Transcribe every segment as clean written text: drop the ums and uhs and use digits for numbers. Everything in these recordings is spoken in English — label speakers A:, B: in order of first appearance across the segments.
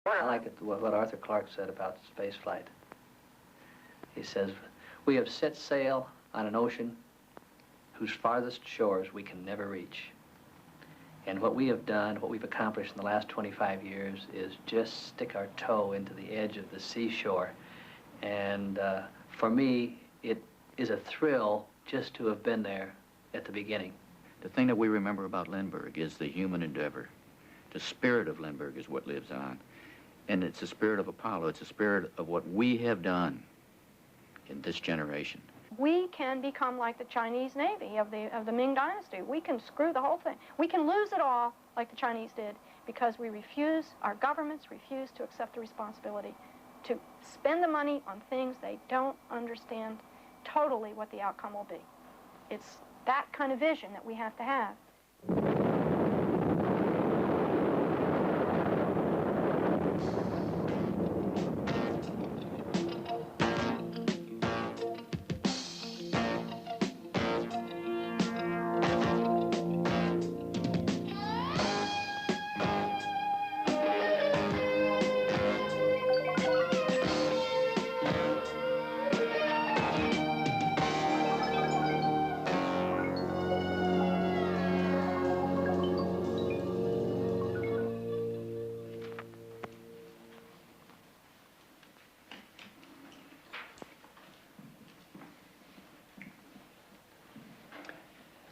A: I like what Arthur Clarke said about space flight. He says, we have set sail on an ocean whose farthest shores we can never reach. And what we have done, what we've accomplished in the last 25 years is just stick our toe into the edge of the seashore. And for me, it is a thrill just to have been there at the beginning.
B: The thing that we remember about Lindbergh is the human endeavor. The spirit of Lindbergh is what lives on. And it's the spirit of Apollo. It's the spirit of what we have done in this generation.
C: We can become like the Chinese Navy of the Ming Dynasty. We can screw the whole thing. We can lose it all like the Chinese did because we refuse, our governments refuse to accept the responsibility to spend the money on things they don't understand totally what the outcome will be. It's that kind of vision that we have to have.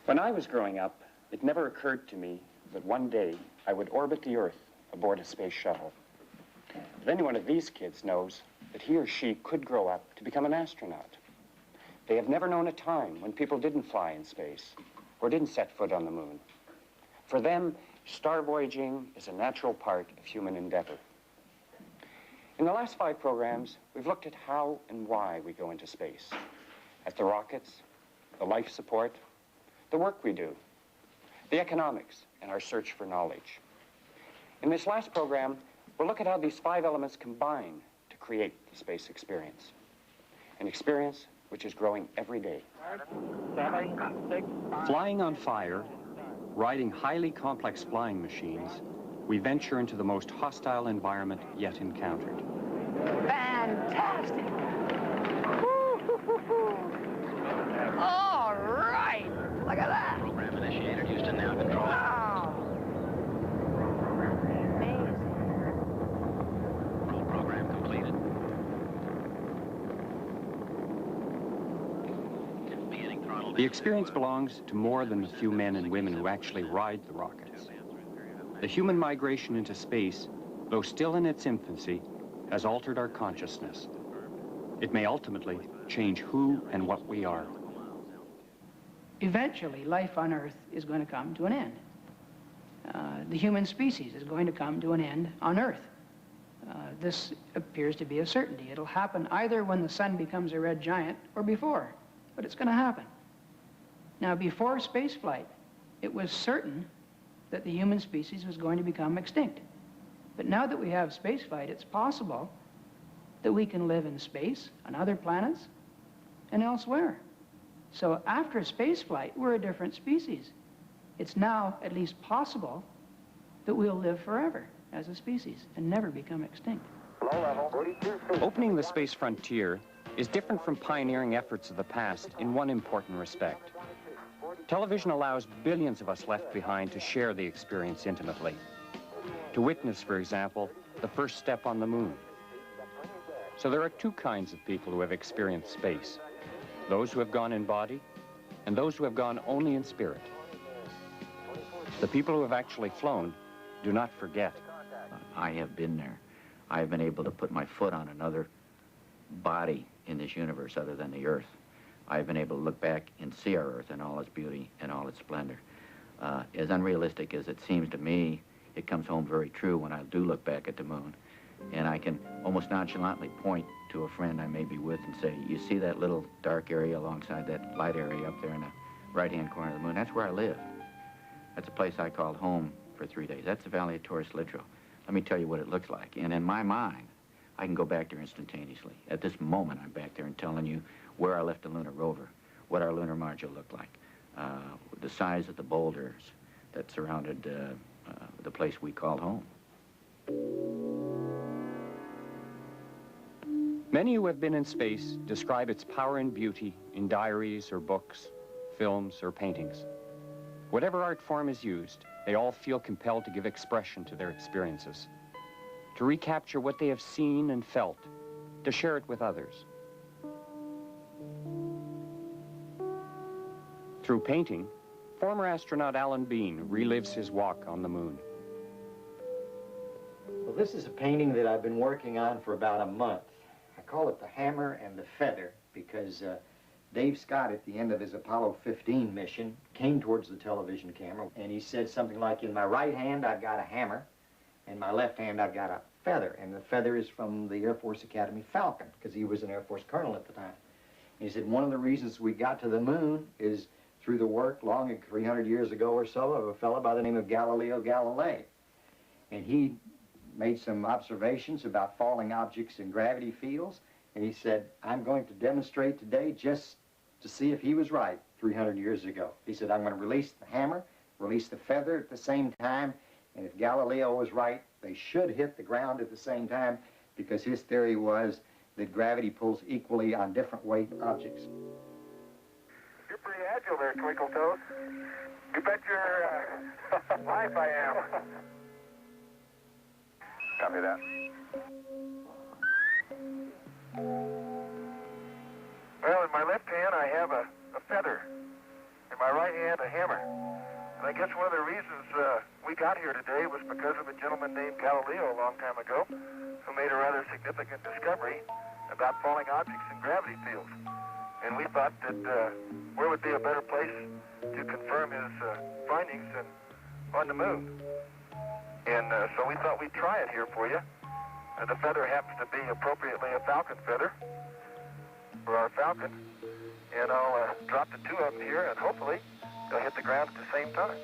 D: When I was growing up, it never occurred to me that one day I would orbit the Earth aboard a space shuttle. But any one of these kids knows that he or she could grow up to become an astronaut. They have never known a time when people didn't fly in space or didn't set foot on the moon. For them, star voyaging is a natural part of human endeavor. In the last 5 programs, we've looked at how and why we go into space, at the rockets, the life support, the work we do, the economics, and our search for knowledge. In this last program, we'll look at how these 5 elements combine to create the space experience. An experience which is growing every day.
E: Flying on fire, riding highly complex flying machines, we venture into the most hostile environment yet encountered.
C: Fantastic! All right! Look at that!
B: Program initiated. Houston now control.
C: Wow! Amazing.
B: Full program completed. Beginning throttle.
E: The experience belongs to more than the few men and women who actually ride the rockets. The human migration into space, though still in its infancy, has altered our consciousness. It may ultimately change who and what we are.
F: Eventually, life on Earth is going to come to an end. The human species is going to come to an end on Earth. This appears to be a certainty. It'll happen either when the sun becomes a red giant or before, but it's going to happen. Now, before spaceflight, it was certain that the human species was going to become extinct. But now that we have spaceflight, it's possible that we can live in space, on other planets, and elsewhere. So after spaceflight, we're a different species. It's now at least possible that we'll live forever as a species and never become extinct.
E: Opening the space frontier is different from pioneering efforts of the past in one important respect. Television allows billions of us left behind to share the experience intimately. To witness, for example, the first step on the moon. So there are 2 kinds of people who have experienced space. Those who have gone in body, and those who have gone only in spirit. The people who have actually flown do not forget.
B: I have been there. I have been able to put my foot on another body in this universe other than the Earth. I've been able to look back and see our Earth in all its beauty and all its splendor. As unrealistic as it seems to me, it comes home very true when I do look back at the moon. And I can almost nonchalantly point to a friend I may be with and say, you see that little dark area alongside that light area up there in the right-hand corner of the moon? That's where I live. That's a place I called home for 3 days. That's the Valley of Torres Litro. Let me tell you what it looks like. And in my mind, I can go back there instantaneously. At this moment, I'm back there and telling you where I left the lunar rover, what our lunar module looked like, the size of the boulders that surrounded the place we called home.
E: Many who have been in space describe its power and beauty in diaries or books, films or paintings. Whatever art form is used, they all feel compelled to give expression to their experiences, to recapture what they have seen and felt, to share it with others. Through painting, former astronaut Alan Bean relives his walk on the moon.
G: Well, this is a painting that I've been working on for about a month. I call it the hammer and the feather because Dave Scott, at the end of his Apollo 15 mission, came towards the television camera and he said something like, in my right hand I've got a hammer, in my left hand I've got a feather, and the feather is from the Air Force Academy Falcon, because he was an Air Force colonel at the time. And he said one of the reasons we got to the moon is through the work long 300 years ago or so of a fellow by the name of Galileo Galilei. And he made some observations about falling objects in gravity fields, and he said, I'm going to demonstrate today just to see if he was right 300 years ago. He said, I'm going to release the hammer, release the feather at the same time, and if Galileo was right, they should hit the ground at the same time, because his theory was that gravity pulls equally on different weight objects.
H: You're pretty agile there, Twinkle Toes. You bet your life I am. Copy that. Well, in my left hand, I have a feather. In my right hand, a hammer. And I guess one of the reasons we got here today was because of a gentleman named Galileo a long time ago who made a rather significant discovery about falling objects in gravity fields. And we thought that where would be a better place to confirm his findings than on the moon. And so we thought we'd try it here for you. The feather happens to be appropriately a falcon feather for our falcon. And I'll drop the two of them here, and hopefully they'll hit the ground at the same time.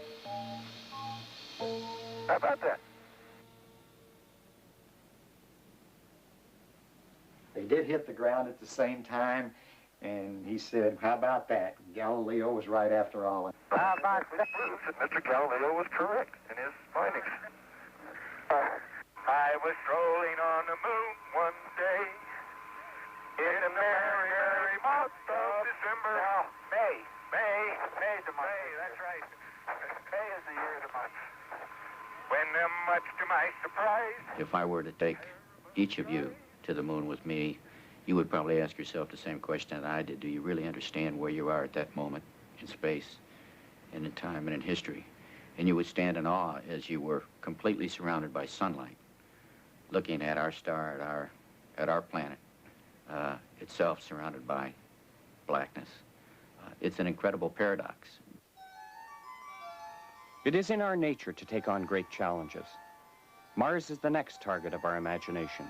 H: How about that?
G: They did hit the ground at the same time, and he said, how about that? Galileo was right after all.
H: How about that? Proves that Mr. Galileo was correct in his findings. I was strolling on the moon one day in the merry, merry month of December. Now, May's the month. May, that's right. May is the year of the month. When, much to my surprise...
B: If I were to take each of you to the moon with me, you would probably ask yourself the same question that I did. Do you really understand where you are at that moment in space and in time and in history? And you would stand in awe as you were completely surrounded by sunlight, looking at our star, at our planet, itself surrounded by blackness. It's an incredible paradox.
E: It is in our nature to take on great challenges. Mars is the next target of our imagination.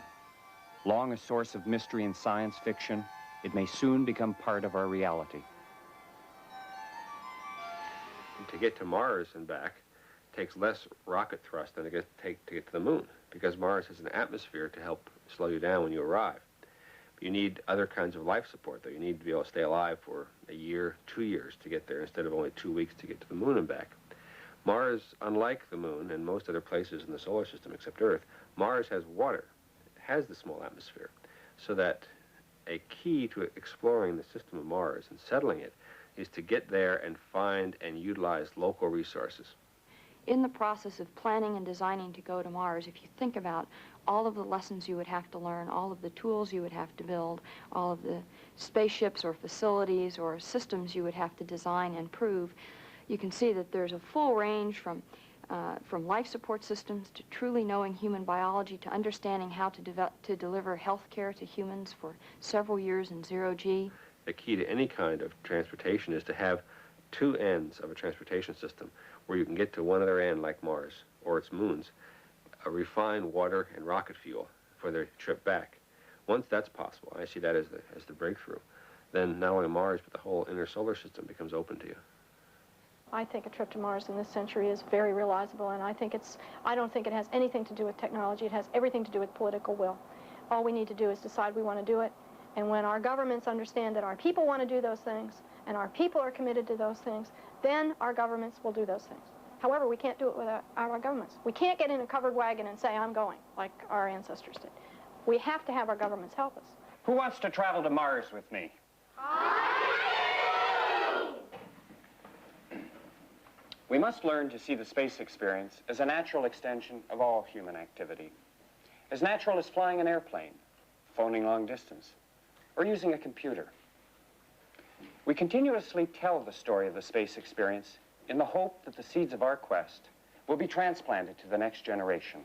E: Long a source of mystery and science fiction, it may soon become part of our reality.
I: To get to Mars and back takes less rocket thrust than it takes to get to the moon, because Mars has an atmosphere to help slow you down when you arrive. You need other kinds of life support, though. You need to be able to stay alive for a year, 2 years to get there, instead of only 2 weeks to get to the moon and back. Mars, unlike the moon and most other places in the solar system except Earth, Mars has water. It has the small atmosphere, so that a key to exploring the system of Mars and settling it is to get there and find and utilize local resources.
J: In the process of planning and designing to go to Mars, if you think about all of the lessons you would have to learn, all of the tools you would have to build, all of the spaceships or facilities or systems you would have to design and prove, you can see that there's a full range from life support systems to truly knowing human biology to understanding how to deliver health care to humans for several years in zero-G.
I: The key to any kind of transportation is to have two ends of a transportation system where you can get to one other end, like Mars or its moons, a refined water and rocket fuel for their trip back. Once that's possible, I see that as the breakthrough, then not only Mars, but the whole inner solar system becomes open to you.
C: I think a trip to Mars in this century is very realizable, and I don't think it has anything to do with technology. It has everything to do with political will. All we need to do is decide we want to do it, and when our governments understand that our people want to do those things, and our people are committed to those things, then our governments will do those things. However, we can't do it without our governments. We can't get in a covered wagon and say, I'm going, like our ancestors did. We have to have our governments help us.
E: Who wants to travel to Mars with me? We must learn to see the space experience as a natural extension of all human activity. As natural as flying an airplane, phoning long distance, or using a computer. We continuously tell the story of the space experience in the hope that the seeds of our quest will be transplanted to the next generation.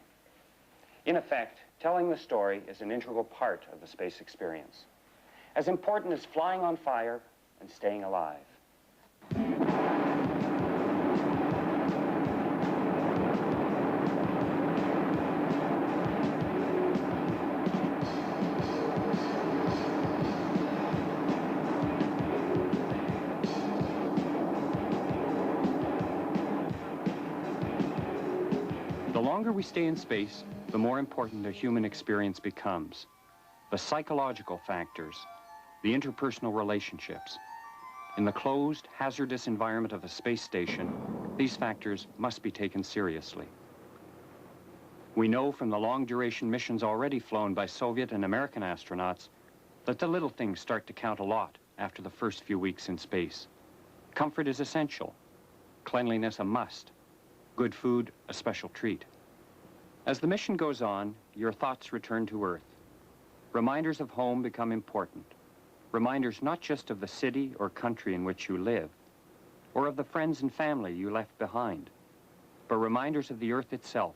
E: In effect, telling the story is an integral part of the space experience, as important as flying on fire and staying alive. The longer we stay in space, the more important the human experience becomes. The psychological factors, the interpersonal relationships. In the closed, hazardous environment of a space station, these factors must be taken seriously. We know from the long-duration missions already flown by Soviet and American astronauts that the little things start to count a lot after the first few weeks in space. Comfort is essential, cleanliness a must, good food a special treat. As the mission goes on, your thoughts return to Earth. Reminders of home become important. Reminders not just of the city or country in which you live, or of the friends and family you left behind, but reminders of the Earth itself.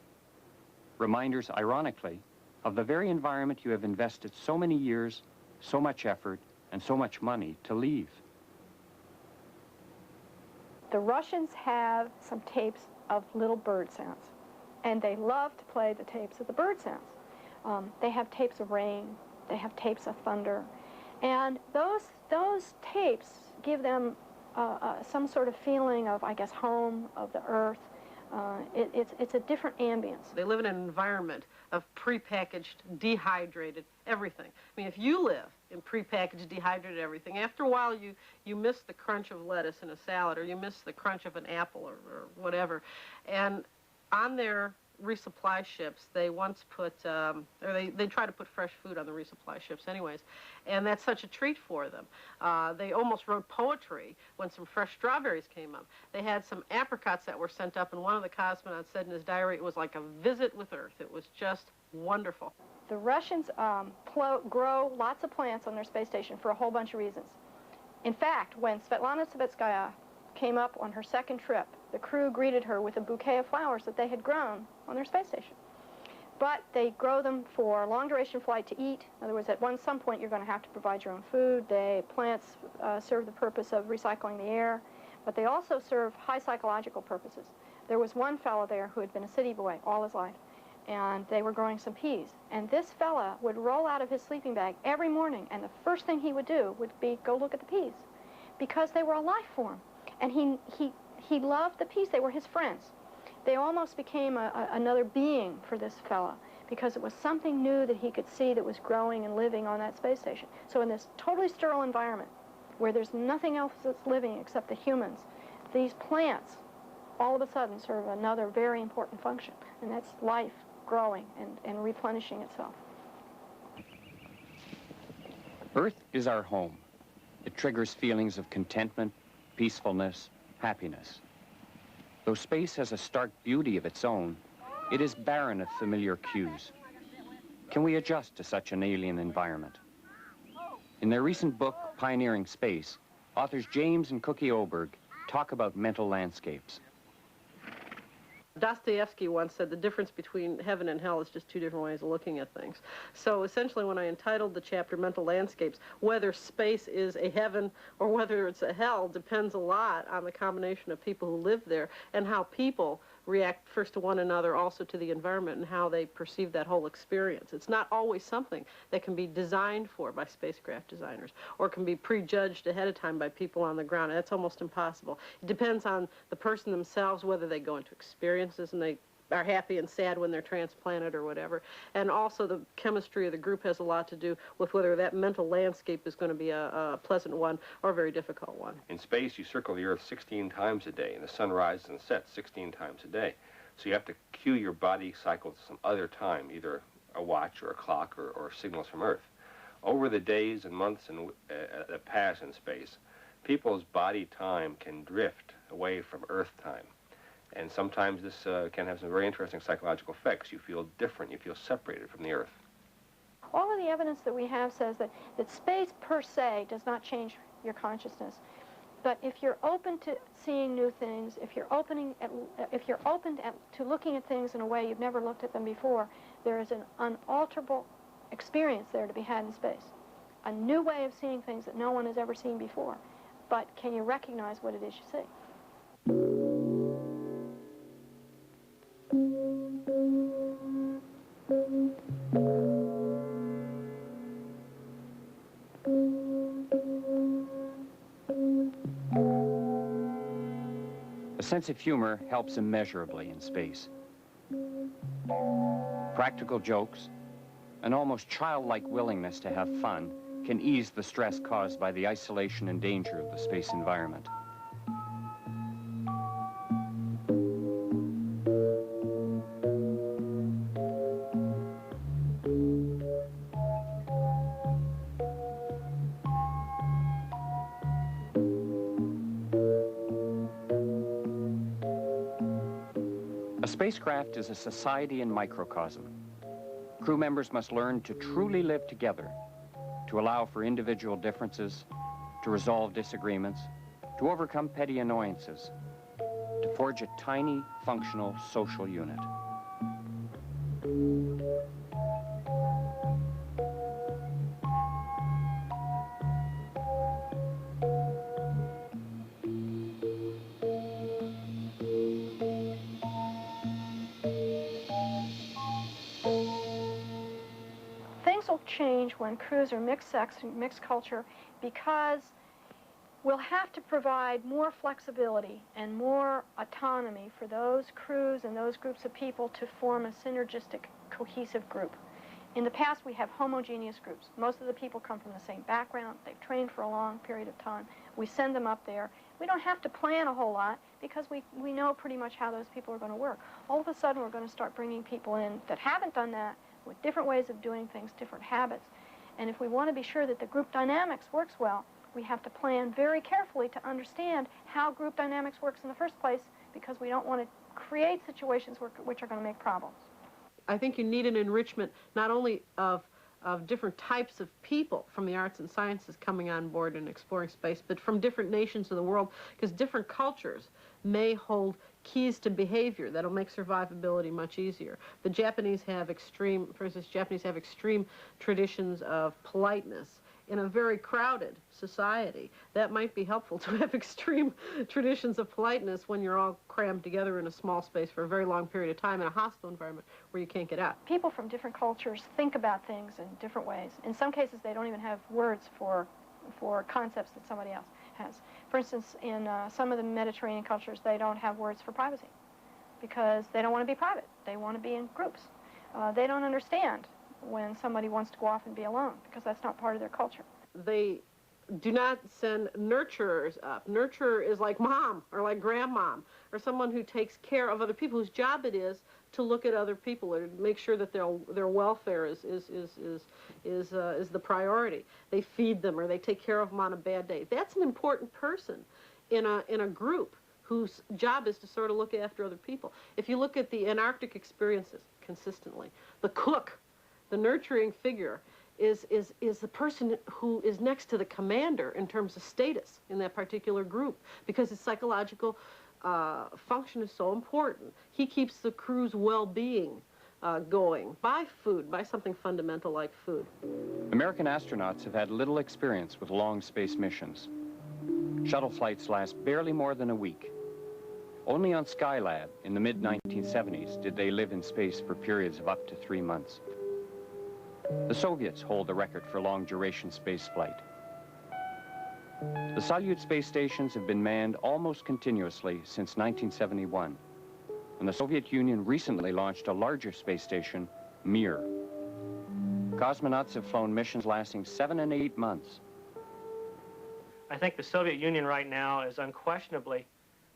E: Reminders, ironically, of the very environment you have invested so many years, so much effort, and so much money to leave.
C: The Russians have some tapes of little bird sounds, and they love to play the tapes of the bird sounds. They have tapes of rain, they have tapes of thunder, and those tapes give them some sort of feeling of, I guess, home, of the Earth. It's a different ambience.
K: They live in an environment of prepackaged, dehydrated everything. I mean, if you live in prepackaged, dehydrated everything, after a while you miss the crunch of lettuce in a salad, or you miss the crunch of an apple, or whatever. And on their resupply ships, they once put, or they try to put fresh food on the resupply ships anyways, and that's such a treat for them. They almost wrote poetry when some fresh strawberries came up. They had some apricots that were sent up, and one of the cosmonauts said in his diary it was like a visit with Earth. It was just wonderful. The Russians grow lots of plants on their space station for a whole bunch of reasons. In fact, when Svetlana Savitskaya came up on her second trip, the crew greeted her with a bouquet of flowers that they had grown on their space station. But they grow them for long-duration flight to eat. In other words, at some point you're going to have to provide your own food. Plants serve the purpose of recycling the air, but they also serve high psychological purposes. There was one fellow there who had been a city boy all his life, and they were growing some peas. And this fella would roll out of his sleeping bag every morning, and the first thing he would do would be go look at the peas, because they were a life form. And he loved the peas. They were his friends. They almost became another being for this fella, because it was something new that he could see that was growing and living on that space station. So in this totally sterile environment, where there's nothing else that's living except the humans, these plants all of a sudden serve another very important function, and that's life growing and replenishing itself.
E: Earth is our home. It triggers feelings of contentment, peacefulness, happiness. Though space has a stark beauty of its own, it is barren of familiar cues. Can we adjust to such an alien environment? In their recent book, Pioneering Space, authors James and Cookie Oberg talk about mental landscapes.
K: Dostoevsky once said the difference between heaven and hell is just two different ways of looking at things. So essentially, when I entitled the chapter Mental Landscapes, whether space is a heaven or whether it's a hell depends a lot on the combination of people who live there and how people react first to one another, also to the environment, and how they perceive that whole experience. It's not always something that can be designed for by spacecraft designers or can be prejudged ahead of time by people on the ground. That's almost impossible. It depends on the person themselves, whether they go into experiences and they are happy and sad when they're transplanted or whatever. And also the chemistry of the group has a lot to do with whether that mental landscape is going to be a pleasant one or a very difficult one.
I: In space, you circle the Earth 16 times a day, and the sun rises and sets 16 times a day. So you have to cue your body cycle to some other time, either a watch or a clock or signals from Earth. Over the days and months that pass in space, people's body time can drift away from Earth time. And sometimes this can have some very interesting psychological effects. You feel different, you feel separated from the Earth.
C: All of the evidence that we have says that space per se does not change your consciousness. But if you're open to seeing new things, if you're open to looking at things in a way you've never looked at them before, there is an unalterable experience there to be had in space. A new way of seeing things that no one has ever seen before. But can you recognize what it is you see?
E: A sense of humor helps immeasurably in space. Practical jokes, an almost childlike willingness to have fun can ease the stress caused by the isolation and danger of the space environment. A spacecraft is a society in microcosm. Crew members must learn to truly live together, to allow for individual differences, to resolve disagreements, to overcome petty annoyances, to forge a tiny, functional social unit.
C: Things will change when crews are mixed sex and mixed culture because we'll have to provide more flexibility and more autonomy for those crews and those groups of people to form a synergistic, cohesive group. In the past, we have homogeneous groups. Most of the people come from the same background. They've trained for a long period of time. We send them up there. We don't have to plan a whole lot because we know pretty much how those people are going to work. All of a sudden, we're going to start bringing people in that haven't done that, with different ways of doing things, different habits. And if we want to be sure that the group dynamics works well, we have to plan very carefully to understand how group dynamics works in the first place, because we don't want to create situations which are going to make problems.
K: I think you need an enrichment not only of different types of people from the arts and sciences coming on board and exploring space, but from different nations of the world, because different cultures may hold keys to behavior that'll make survivability much easier. The Japanese have extreme, for instance, Japanese have extreme traditions of politeness in a very crowded society. That might be helpful to have extreme traditions of politeness when you're all crammed together in a small space for a very long period of time in a hostile environment where you can't get out.
C: People from different cultures think about things in different ways. In some cases, they don't even have words for concepts that somebody else has. For instance, in some of the Mediterranean cultures, they don't have words for privacy because they don't want to be private. They want to be in groups. They don't understand when somebody wants to go off and be alone because that's not part of their culture.
K: They do not send nurturers up. Nurturer is like mom or like grandmom or someone who takes care of other people, whose job it is to look at other people or to make sure that their welfare is the priority. They feed them or they take care of them on a bad day. That's an important person in a group whose job is to sort of look after other people. If you look at the Antarctic experiences consistently, the cook, the nurturing figure, is the person who is next to the commander in terms of status in that particular group, because his psychological function is so important. He keeps the crew's well-being going by food, by something fundamental like food.
E: American astronauts have had little experience with long space missions. Shuttle flights last barely more than a week. Only on Skylab in the mid-1970s did they live in space for periods of up to 3 months. The Soviets hold the record for long-duration spaceflight. The Salyut space stations have been manned almost continuously since 1971, when the Soviet Union recently launched a larger space station, Mir. Cosmonauts have flown missions lasting 7 and 8 months.
L: I think the Soviet Union right now is unquestionably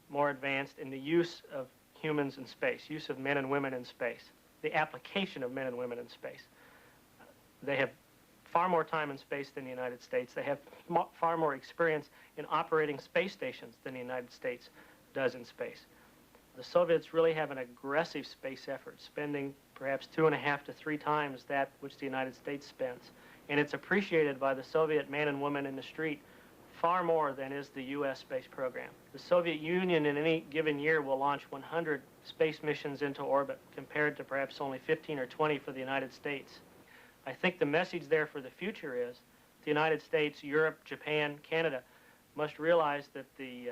L: more advanced in the use of humans in space, use of men and women in space, the application of men and women in space. They have far more time in space than the United States. They have far more experience in operating space stations than the United States does in space. The Soviets really have an aggressive space effort, spending perhaps 2.5 to 3 times that which the United States spends. And it's appreciated by the Soviet man and woman in the street far more than is the U.S. space program. The Soviet Union in any given year will launch 100 space missions into orbit, compared to perhaps only 15 or 20 for the United States. I think the message there for the future is the United States, Europe, Japan, Canada must realize that the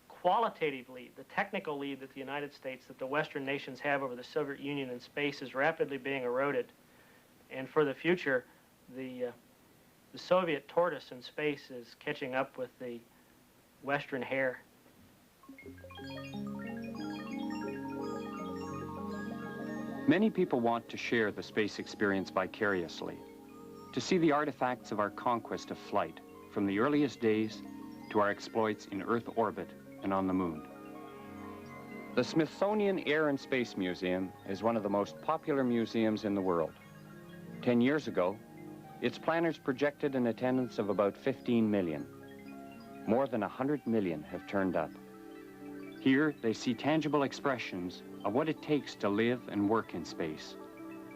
L: qualitative lead, the technical lead that the United States, that the Western nations have over the Soviet Union in space is rapidly being eroded. And for the future, the Soviet tortoise in space is catching up with the Western hare.
E: Many people want to share the space experience vicariously, to see the artifacts of our conquest of flight, from the earliest days to our exploits in Earth orbit and on the moon. The Smithsonian Air and Space Museum is one of the most popular museums in the world. 10 years ago, its planners projected an attendance of about 15 million. More than 100 million have turned up. Here, they see tangible expressions of what it takes to live and work in space,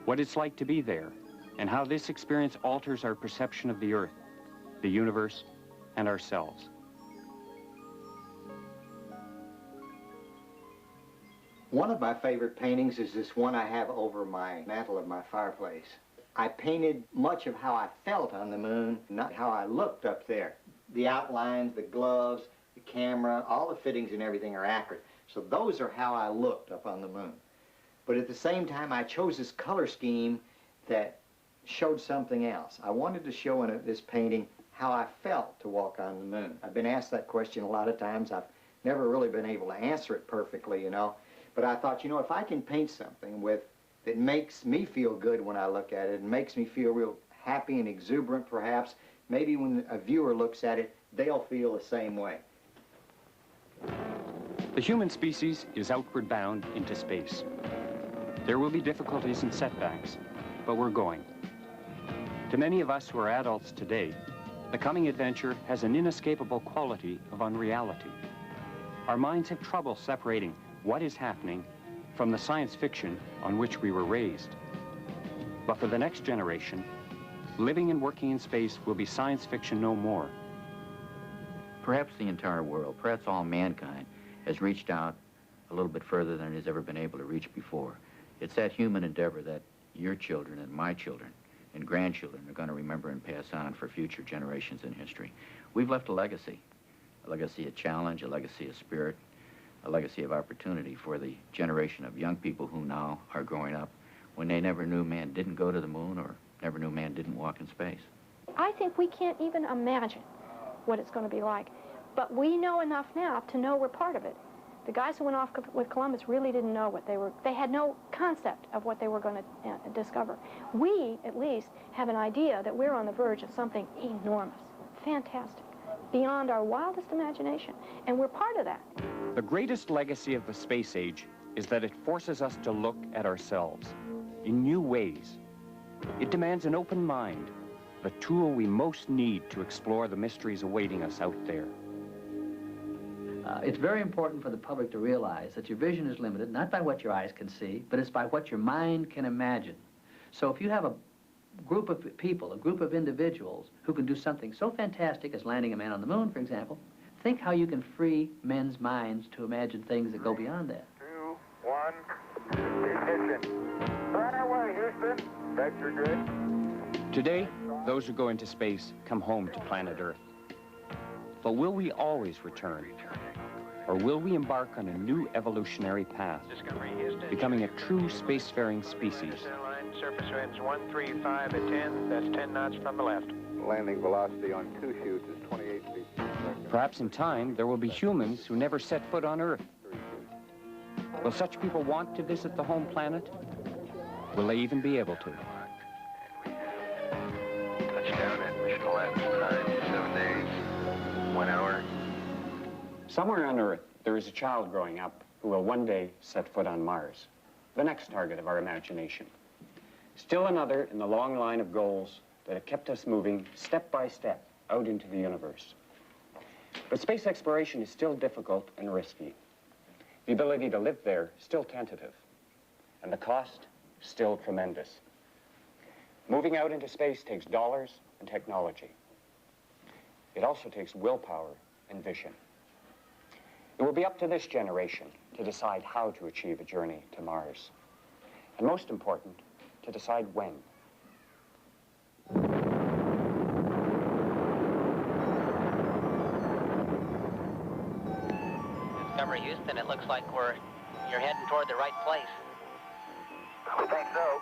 E: what it's like to be there, and how this experience alters our perception of the Earth, the universe, and ourselves.
G: One of my favorite paintings is this one I have over my mantel of my fireplace. I painted much of how I felt on the moon, not how I looked up there. The outlines, the gloves, the camera, all the fittings and everything are accurate. So those are how I looked up on the moon. But at the same time, I chose this color scheme that showed something else. I wanted to show in this painting how I felt to walk on the moon. I've been asked that question a lot of times. I've never really been able to answer it perfectly, you know. But I thought, you know, if I can paint something that makes me feel good when I look at it and makes me feel real happy and exuberant, perhaps, maybe when a viewer looks at it, they'll feel the same way.
E: The human species is outward bound into space. There will be difficulties and setbacks, but we're going. To many of us who are adults today, the coming adventure has an inescapable quality of unreality. Our minds have trouble separating what is happening from the science fiction on which we were raised. But for the next generation, living and working in space will be science fiction no more.
B: Perhaps the entire world, perhaps all mankind, has reached out a little bit further than it has ever been able to reach before. It's that human endeavor that your children and my children and grandchildren are going to remember and pass on for future generations in history. We've left a legacy of challenge, a legacy of spirit, a legacy of opportunity for the generation of young people who now are growing up when they never knew man didn't go to the moon or never knew man didn't walk in space.
C: I think we can't even imagine what it's going to be like, but we know enough now to know we're part of it. The guys who went off with Columbus really didn't know what they had no concept of what they were going to discover. We, at least, have an idea that we're on the verge of something enormous, fantastic, beyond our wildest imagination, and we're part of that.
E: The greatest legacy of the space age is that it forces us to look at ourselves in new ways. It demands an open mind, the tool we most need to explore the mysteries awaiting us out there.
A: It's very important for the public to realize that your vision is limited, not by what your eyes can see, but it's by what your mind can imagine. So if you have a group of people, a group of individuals who can do something so fantastic as landing a man on the moon, for example, think how you can free men's minds to imagine things that go beyond that.
H: 2, 1, ignition. Right away, Houston. Vector good.
E: Today, those who go into space come home to planet Earth. But will we always return? Or will we embark on a new evolutionary path, becoming a true spacefaring species?
M: Surface winds 135 at 10. That's 10 knots from the left.
N: Landing velocity on 2 chutes is 28 feet per second.
E: Perhaps in time, there will be humans who never set foot on Earth. Will such people want to visit the home planet? Will they even be able to?
M: Touchdown at Mission 11, 7 days, 1 hour.
E: Somewhere on Earth, there is a child growing up who will one day set foot on Mars, the next target of our imagination.
D: Still another in the long line of goals that have kept us moving step by step out into the universe. But space exploration is still difficult and risky. The ability to live there is still tentative, and the cost still tremendous. Moving out into space takes dollars and technology. It also takes willpower and vision. It will be up to this generation to decide how to achieve a journey to Mars. And most important, to decide when.
O: Discovery Houston, it looks like you're heading toward the right place.
H: We think so.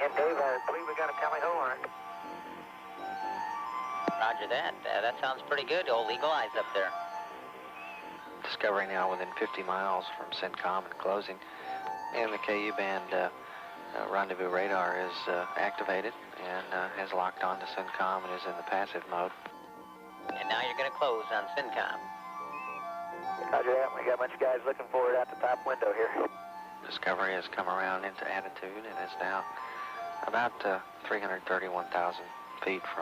H: And Dave, I believe we got a tally-ho on it.
O: Roger that. That sounds pretty good, old Eagle Eyes up there.
M: Discovery now within 50 miles from CENTCOM and closing. And the KU band rendezvous radar is activated and has locked on to CENTCOM and is in the passive mode.
O: And now you're going to close on CENTCOM.
H: Roger that. We got a bunch of guys looking for it out the top window here.
M: Discovery has come around into attitude and is now about 331,000 feet from